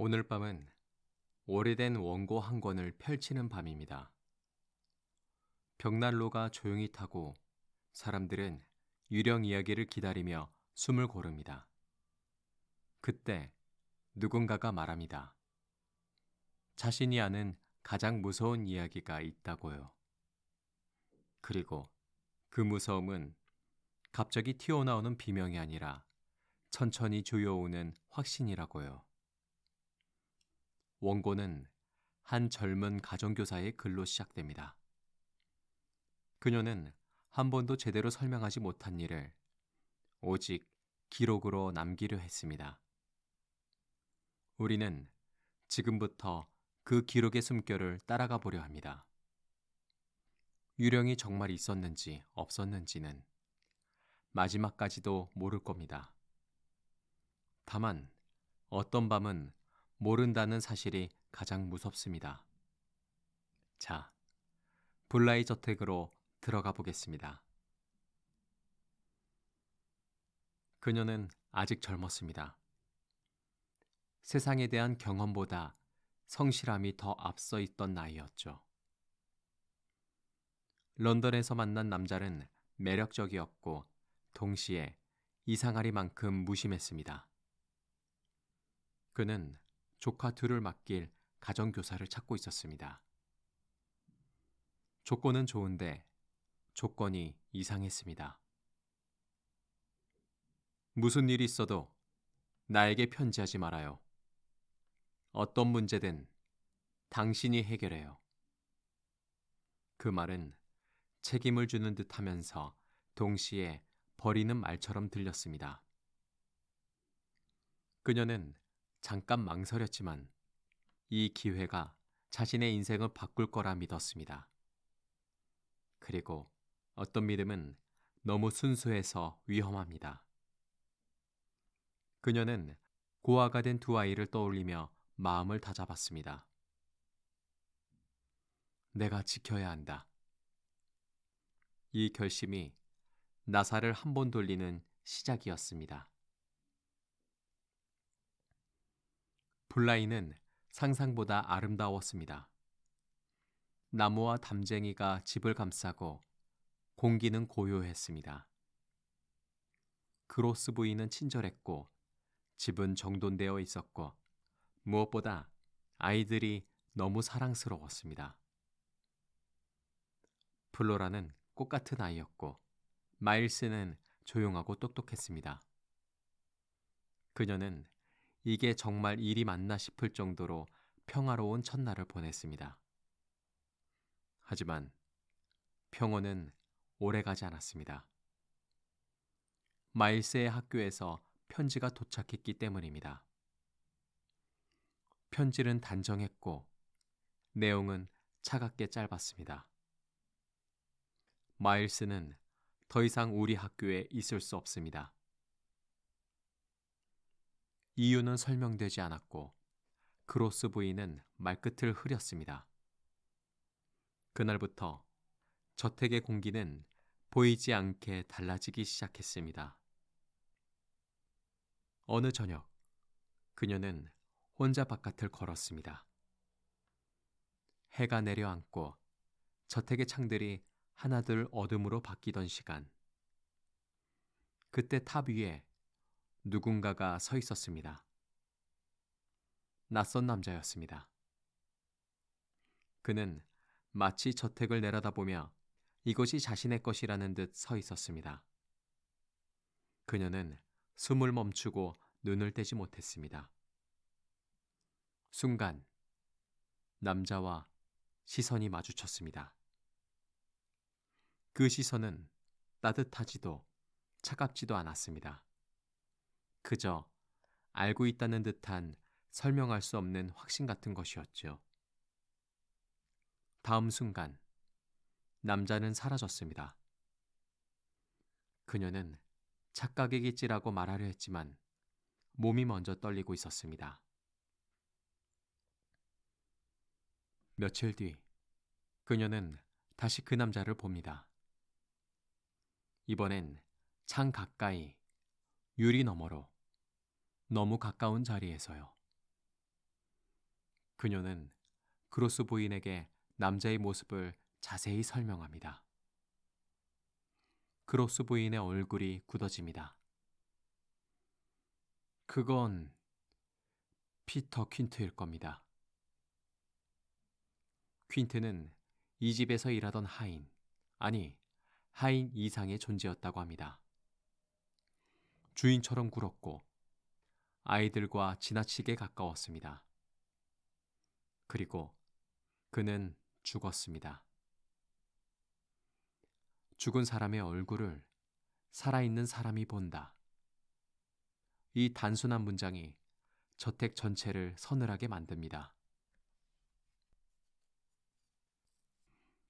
오늘 밤은 오래된 원고 한 권을 펼치는 밤입니다. 벽난로가 조용히 타고 사람들은 유령 이야기를 기다리며 숨을 고릅니다. 그때 누군가가 말합니다. 자신이 아는 가장 무서운 이야기가 있다고요. 그리고 그 무서움은 갑자기 튀어나오는 비명이 아니라 천천히 조여오는 확신이라고요. 원고는 한 젊은 가정교사의 글로 시작됩니다. 그녀는 한 번도 제대로 설명하지 못한 일을 오직 기록으로 남기려 했습니다. 우리는 지금부터 그 기록의 숨결을 따라가 보려 합니다. 유령이 정말 있었는지 없었는지는 마지막까지도 모를 겁니다. 다만 어떤 밤은 모른다는 사실이 가장 무섭습니다. 자, 블라이 저택으로 들어가 보겠습니다. 그녀는 아직 젊었습니다. 세상에 대한 경험보다 성실함이 더 앞서 있던 나이였죠. 런던에서 만난 남자는 매력적이었고 동시에 이상하리만큼 무심했습니다. 그는 조카 둘을 맡길 가정교사를 찾고 있었습니다. 조건은 좋은데 조건이 이상했습니다. 무슨 일이 있어도 나에게 편지하지 말아요. 어떤 문제든 당신이 해결해요. 그 말은 책임을 주는 듯 하면서 동시에 버리는 말처럼 들렸습니다. 그녀는 잠깐 망설였지만 이 기회가 자신의 인생을 바꿀 거라 믿었습니다. 그리고 어떤 믿음은 너무 순수해서 위험합니다. 그녀는 고아가 된 두 아이를 떠올리며 마음을 다잡았습니다. 내가 지켜야 한다. 이 결심이 나사를 한 번 돌리는 시작이었습니다. 블라이는 상상보다 아름다웠습니다. 나무와 담쟁이가 집을 감싸고 공기는 고요했습니다. 그로스 부인은 친절했고 집은 정돈되어 있었고 무엇보다 아이들이 너무 사랑스러웠습니다. 플로라는 꽃 같은 아이였고 마일스는 조용하고 똑똑했습니다. 그녀는 이게 정말 일이 맞나 싶을 정도로 평화로운 첫날을 보냈습니다. 하지만 평온은 오래가지 않았습니다. 마일스의 학교에서 편지가 도착했기 때문입니다. 편지는 단정했고 내용은 차갑게 짧았습니다. 마일스는 더 이상 우리 학교에 있을 수 없습니다. 이유는 설명되지 않았고 크로스 부인은 말끝을 흐렸습니다. 그날부터 저택의 공기는 보이지 않게 달라지기 시작했습니다. 어느 저녁 그녀는 혼자 바깥을 걸었습니다. 해가 내려앉고 저택의 창들이 하나둘 어둠으로 바뀌던 시간. 그때 탑 위에 누군가가 서 있었습니다. 낯선 남자였습니다. 그는 마치 저택을 내려다보며 이것이 자신의 것이라는 듯 서 있었습니다. 그녀는 숨을 멈추고 눈을 떼지 못했습니다. 순간 남자와 시선이 마주쳤습니다. 그 시선은 따뜻하지도 차갑지도 않았습니다. 그저 알고 있다는 듯한 설명할 수 없는 확신 같은 것이었죠. 다음 순간 남자는 사라졌습니다. 그녀는 착각이겠지라고 말하려 했지만 몸이 먼저 떨리고 있었습니다. 며칠 뒤 그녀는 다시 그 남자를 봅니다. 이번엔 창 가까이 유리 너머로 너무 가까운 자리에서요. 그녀는 그로스 부인에게 남자의 모습을 자세히 설명합니다. 그로스 부인의 얼굴이 굳어집니다. 그건 피터 퀸트일 겁니다. 퀸트는 이 집에서 일하던 하인, 아니, 하인 이상의 존재였다고 합니다. 주인처럼 굴었고 아이들과 지나치게 가까웠습니다. 그리고 그는 죽었습니다. 죽은 사람의 얼굴을 살아있는 사람이 본다. 이 단순한 문장이 저택 전체를 서늘하게 만듭니다.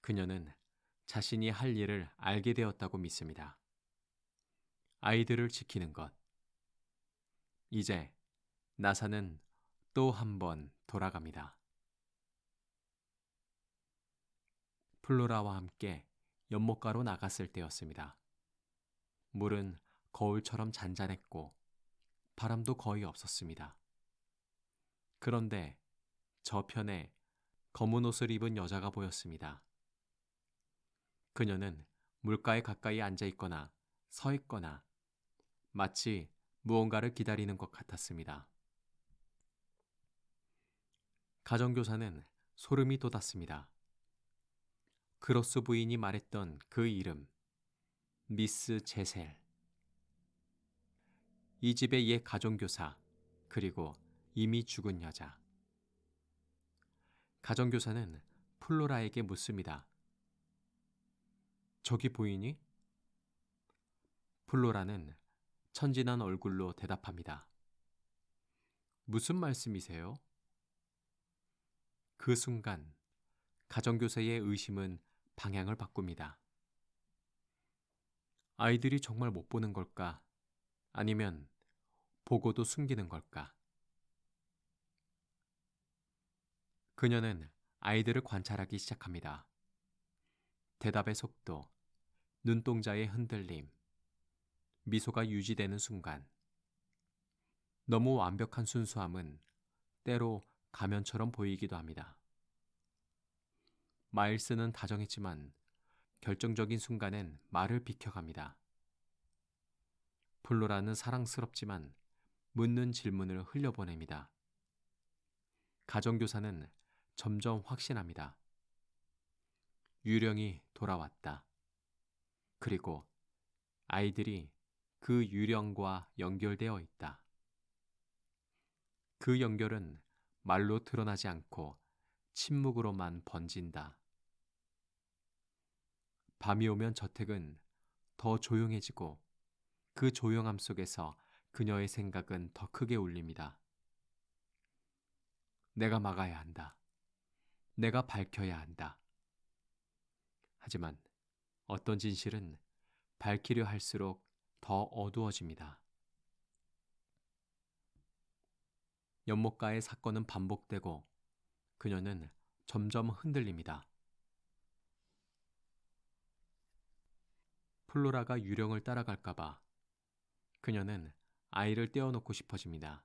그녀는 자신이 할 일을 알게 되었다고 믿습니다. 아이들을 지키는 것. 이제 나사는 또 한 번 돌아갑니다. 플로라와 함께 연못가로 나갔을 때였습니다. 물은 거울처럼 잔잔했고 바람도 거의 없었습니다. 그런데 저편에 검은 옷을 입은 여자가 보였습니다. 그녀는 물가에 가까이 앉아 있거나 서 있거나 마치 무언가를 기다리는 것 같았습니다. 가정교사는 소름이 돋았습니다. 그로스 부인이 말했던 그 이름, 미스 제셀. 이 집의 옛 가정교사, 그리고 이미 죽은 여자. 가정교사는 플로라에게 묻습니다. 저기 보이니? 플로라는 천진한 얼굴로 대답합니다. 무슨 말씀이세요? 그 순간 가정교사의 의심은 방향을 바꿉니다. 아이들이 정말 못 보는 걸까? 아니면 보고도 숨기는 걸까? 그녀는 아이들을 관찰하기 시작합니다. 대답의 속도, 눈동자의 흔들림, 미소가 유지되는 순간. 너무 완벽한 순수함은 때로 가면처럼 보이기도 합니다. 마일스는 다정했지만 결정적인 순간엔 말을 비켜갑니다. 플로라는 사랑스럽지만 묻는 질문을 흘려보냅니다. 가정교사는 점점 확신합니다. 유령이 돌아왔다. 그리고 아이들이 그 유령과 연결되어 있다. 그 연결은 말로 드러나지 않고 침묵으로만 번진다. 밤이 오면 저택은 더 조용해지고 그 조용함 속에서 그녀의 생각은 더 크게 울립니다. 내가 막아야 한다. 내가 밝혀야 한다. 하지만 어떤 진실은 밝히려 할수록 더 어두워집니다. 연못가의 사건은 반복되고 그녀는 점점 흔들립니다. 플로라가 유령을 따라갈까봐 그녀는 아이를 떼어놓고 싶어집니다.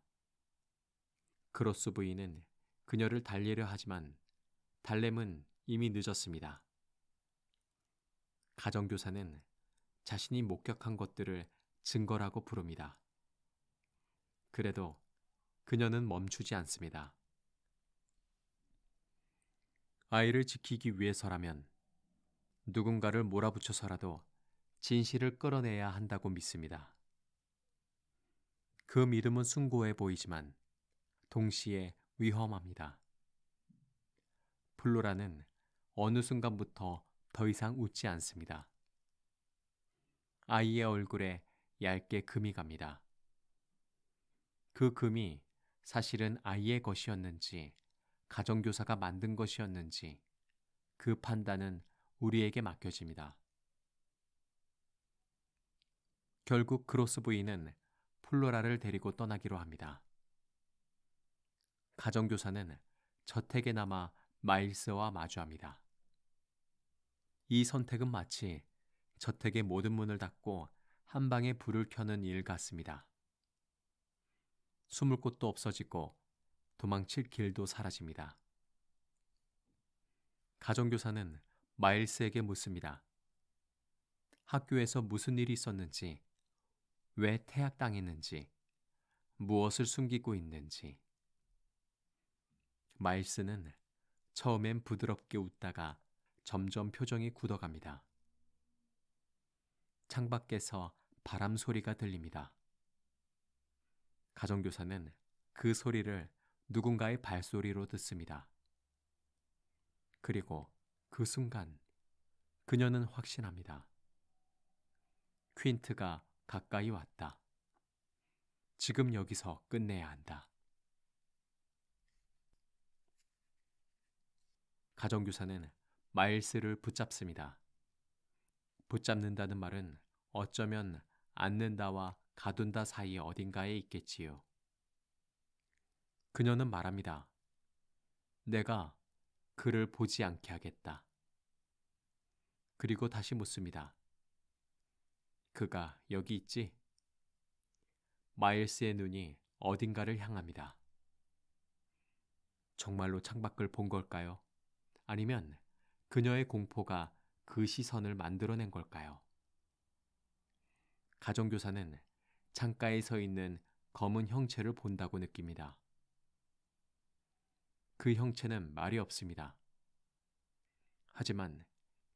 그로스 부인은 그녀를 달래려 하지만 달램은 이미 늦었습니다. 가정교사는 자신이 목격한 것들을 증거라고 부릅니다. 그래도 그녀는 멈추지 않습니다. 아이를 지키기 위해서라면 누군가를 몰아붙여서라도 진실을 끌어내야 한다고 믿습니다. 그 믿음은 숭고해 보이지만 동시에 위험합니다. 플로라는 어느 순간부터 더 이상 웃지 않습니다. 아이의 얼굴에 얇게 금이 갑니다. 그 금이 사실은 아이의 것이었는지 가정교사가 만든 것이었는지 그 판단은 우리에게 맡겨집니다. 결국 그로스 부인은 플로라를 데리고 떠나기로 합니다. 가정교사는 저택에 남아 마일스와 마주합니다. 이 선택은 마치 저택의 모든 문을 닫고 한 방에 불을 켜는 일 같습니다. 숨을 곳도 없어지고 도망칠 길도 사라집니다. 가정교사는 마일스에게 묻습니다. 학교에서 무슨 일이 있었는지, 왜 퇴학당했는지, 무엇을 숨기고 있는지. 마일스는 처음엔 부드럽게 웃다가 점점 표정이 굳어갑니다. 창밖에서 바람 소리가 들립니다. 가정교사는 그 소리를 누군가의 발소리로 듣습니다. 그리고 그 순간 그녀는 확신합니다. 퀸트가 가까이 왔다. 지금 여기서 끝내야 한다. 가정교사는 마일스를 붙잡습니다. 붙잡는다는 말은 어쩌면 앉는다와 가둔다 사이 어딘가에 있겠지요. 그녀는 말합니다. 내가 그를 보지 않게 하겠다. 그리고 다시 묻습니다. 그가 여기 있지? 마일스의 눈이 어딘가를 향합니다. 정말로 창밖을 본 걸까요? 아니면 그녀의 공포가 그 시선을 만들어낸 걸까요? 가정교사는 창가에 서 있는 검은 형체를 본다고 느낍니다. 그 형체는 말이 없습니다. 하지만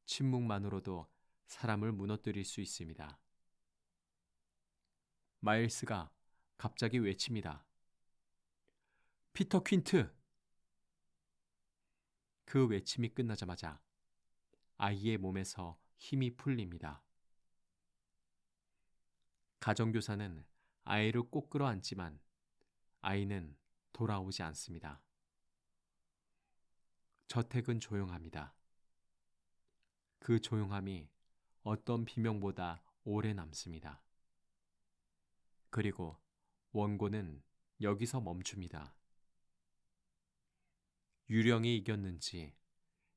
침묵만으로도 사람을 무너뜨릴 수 있습니다. 마일스가 갑자기 외칩니다. 피터 퀸트! 그 외침이 끝나자마자 아이의 몸에서 힘이 풀립니다. 가정교사는 아이를 꼭 끌어안지만 아이는 돌아오지 않습니다. 저택은 조용합니다. 그 조용함이 어떤 비명보다 오래 남습니다. 그리고 원고는 여기서 멈춥니다. 유령이 이겼는지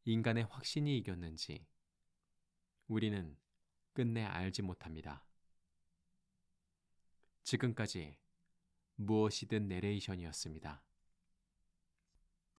인간의 확신이 이겼는지 우리는 끝내 알지 못합니다. 지금까지 무엇이든 내레이션이었습니다.